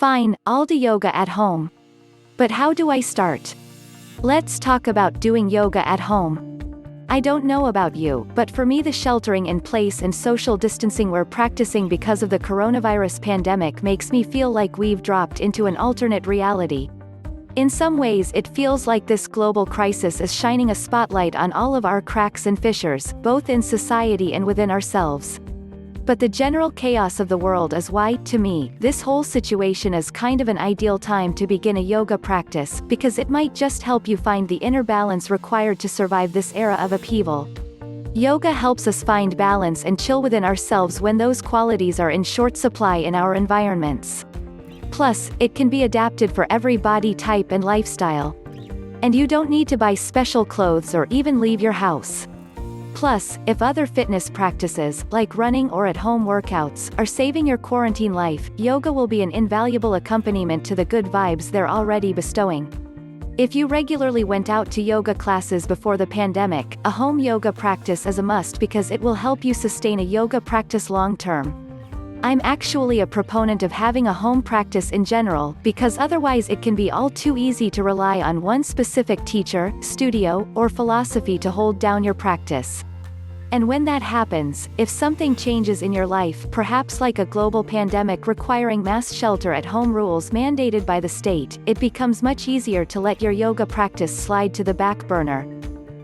Fine, I'll do yoga at home. But how do I start? Let's talk about doing yoga at home. I don't know about you, but for me the sheltering in place and social distancing we're practicing because of the coronavirus pandemic makes me feel like we've dropped into an alternate reality. In some ways it feels like this global crisis is shining a spotlight on all of our cracks and fissures, both in society and within ourselves. But the general chaos of the world is why, to me, this whole situation is kind of an ideal time to begin a yoga practice, because it might just help you find the inner balance required to survive this era of upheaval. Yoga helps us find balance and chill within ourselves when those qualities are in short supply in our environments. Plus, it can be adapted for every body type and lifestyle. And you don't need to buy special clothes or even leave your house. Plus, if other fitness practices, like running or at-home workouts, are saving your quarantine life, yoga will be an invaluable accompaniment to the good vibes they're already bestowing. If you regularly went out to yoga classes before the pandemic, a home yoga practice is a must because it will help you sustain a yoga practice long-term. I'm actually a proponent of having a home practice in general, because otherwise it can be all too easy to rely on one specific teacher, studio, or philosophy to hold down your practice. And when that happens, if something changes in your life, perhaps like a global pandemic requiring mass shelter-at-home rules mandated by the state, it becomes much easier to let your yoga practice slide to the back burner.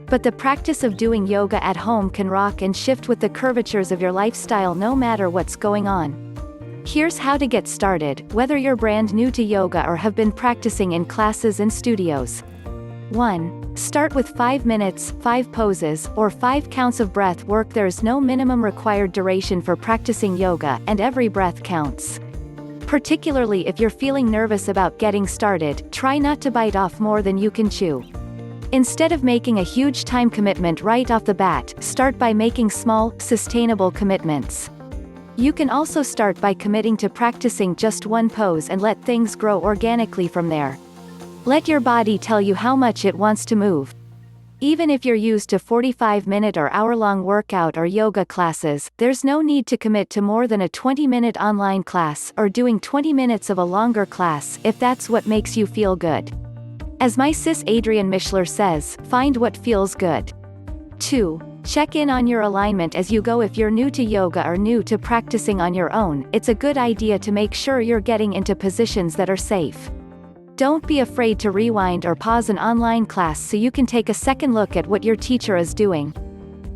But the practice of doing yoga at home can rock and shift with the curvatures of your lifestyle no matter what's going on. Here's how to get started, whether you're brand new to yoga or have been practicing in classes and studios. 1. Start with 5 minutes, 5 poses, or 5 counts of breath work. There's no minimum required duration for practicing yoga, and every breath counts. Particularly if you're feeling nervous about getting started, try not to bite off more than you can chew. Instead of making a huge time commitment right off the bat, start by making small, sustainable commitments. You can also start by committing to practicing just one pose and let things grow organically from there. Let your body tell you how much it wants to move. Even if you're used to 45-minute or hour-long workout or yoga classes, there's no need to commit to more than a 20-minute online class, or doing 20 minutes of a longer class, if that's what makes you feel good. As my sis Adrienne Mishler says, find what feels good. 2. Check in on your alignment as you go. If you're new to yoga or new to practicing on your own, it's a good idea to make sure you're getting into positions that are safe. Don't be afraid to rewind or pause an online class so you can take a second look at what your teacher is doing.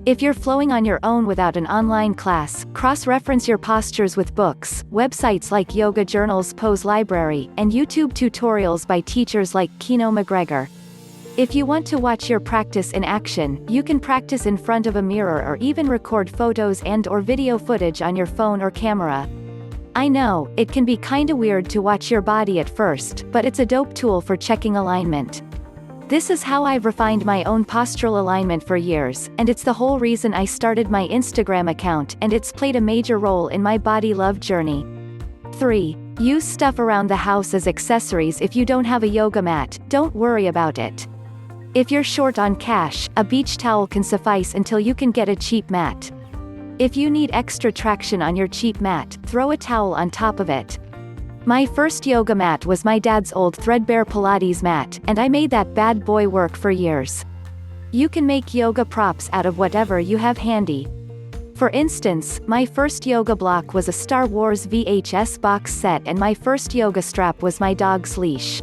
If you're flowing on your own without an online class, cross-reference your postures with books, websites like Yoga Journal's Pose Library, and YouTube tutorials by teachers like Kino McGregor. If you want to watch your practice in action, you can practice in front of a mirror or even record photos and/or video footage on your phone or camera. I know, it can be kinda weird to watch your body at first, but it's a dope tool for checking alignment. This is how I've refined my own postural alignment for years, and it's the whole reason I started my Instagram account, and it's played a major role in my body love journey. 3. Use stuff around the house as accessories. If you don't have a yoga mat, don't worry about it. If you're short on cash, a beach towel can suffice until you can get a cheap mat. If you need extra traction on your cheap mat, throw a towel on top of it. My first yoga mat was my dad's old threadbare Pilates mat, and I made that bad boy work for years. You can make yoga props out of whatever you have handy. For instance, my first yoga block was a Star Wars VHS box set, and my first yoga strap was my dog's leash.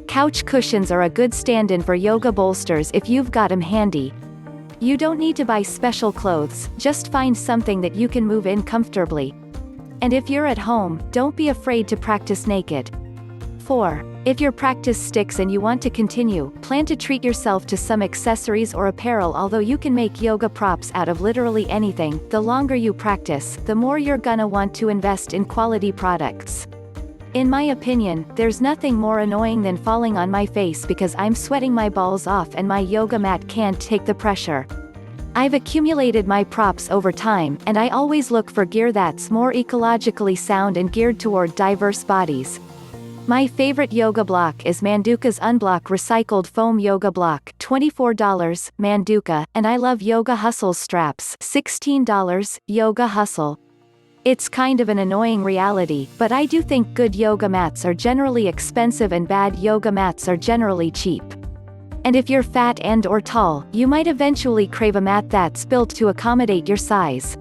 Couch cushions are a good stand-in for yoga bolsters if you've got 'em handy. You don't need to buy special clothes, just find something that you can move in comfortably. And if you're at home, don't be afraid to practice naked. 4. If your practice sticks and you want to continue, plan to treat yourself to some accessories or apparel. Although you can make yoga props out of literally anything, the longer you practice, the more you're gonna want to invest in quality products. In my opinion, there's nothing more annoying than falling on my face because I'm sweating my balls off and my yoga mat can't take the pressure. I've accumulated my props over time, and I always look for gear that's more ecologically sound and geared toward diverse bodies. My favorite yoga block is Manduka's Unblock Recycled Foam Yoga Block, $24, Manduka, and I love Yoga Hustle's straps, $16, Yoga Hustle. It's kind of an annoying reality, but I do think good yoga mats are generally expensive and bad yoga mats are generally cheap. And if you're fat and/or tall, you might eventually crave a mat that's built to accommodate your size.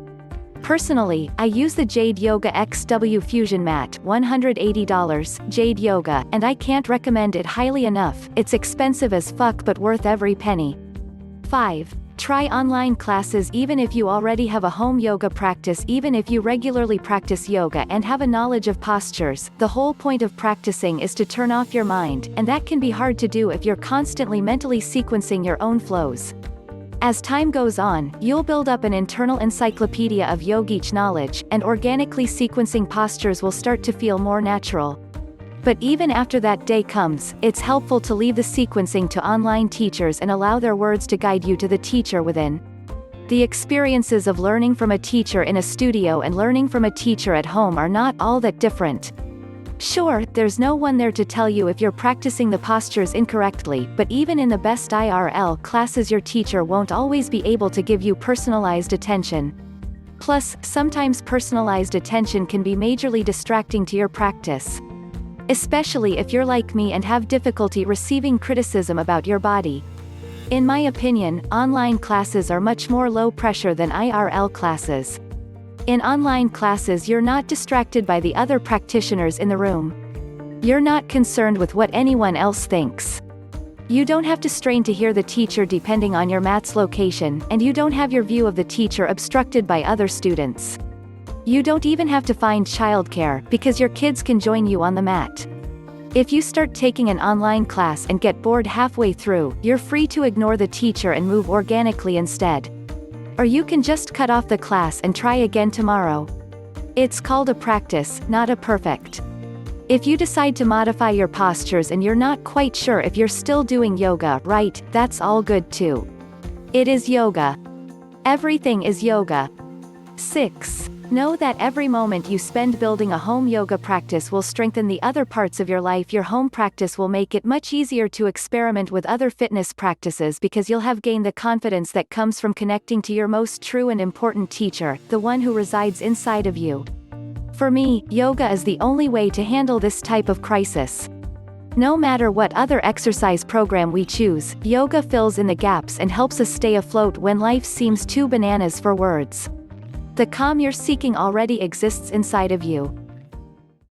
Personally, I use the Jade Yoga XW Fusion Mat, $180, Jade Yoga, and I can't recommend it highly enough. It's expensive as fuck but worth every penny. 5. Try online classes even if you already have a home yoga practice. Even if you regularly practice yoga and have a knowledge of postures, the whole point of practicing is to turn off your mind, and that can be hard to do if you're constantly mentally sequencing your own flows. As time goes on, you'll build up an internal encyclopedia of yogic knowledge, and organically sequencing postures will start to feel more natural. But even after that day comes, it's helpful to leave the sequencing to online teachers and allow their words to guide you to the teacher within. The experiences of learning from a teacher in a studio and learning from a teacher at home are not all that different. Sure, there's no one there to tell you if you're practicing the postures incorrectly, but even in the best IRL classes your teacher won't always be able to give you personalized attention. Plus, sometimes personalized attention can be majorly distracting to your practice. Especially if you're like me and have difficulty receiving criticism about your body. In my opinion, online classes are much more low pressure than IRL classes. In online classes you're not distracted by the other practitioners in the room. You're not concerned with what anyone else thinks. You don't have to strain to hear the teacher depending on your mat's location, and you don't have your view of the teacher obstructed by other students. You don't even have to find childcare, because your kids can join you on the mat. If you start taking an online class and get bored halfway through, you're free to ignore the teacher and move organically instead. Or you can just cut off the class and try again tomorrow. It's called a practice, not a perfect. If you decide to modify your postures and you're not quite sure if you're still doing yoga right, that's all good too. It is yoga. Everything is yoga. 6. Know that every moment you spend building a home yoga practice will strengthen the other parts of your life. Your home practice will make it much easier to experiment with other fitness practices because you'll have gained the confidence that comes from connecting to your most true and important teacher, the one who resides inside of you. For me, yoga is the only way to handle this type of crisis. No matter what other exercise program we choose, yoga fills in the gaps and helps us stay afloat when life seems too bananas for words. The calm you're seeking already exists inside of you.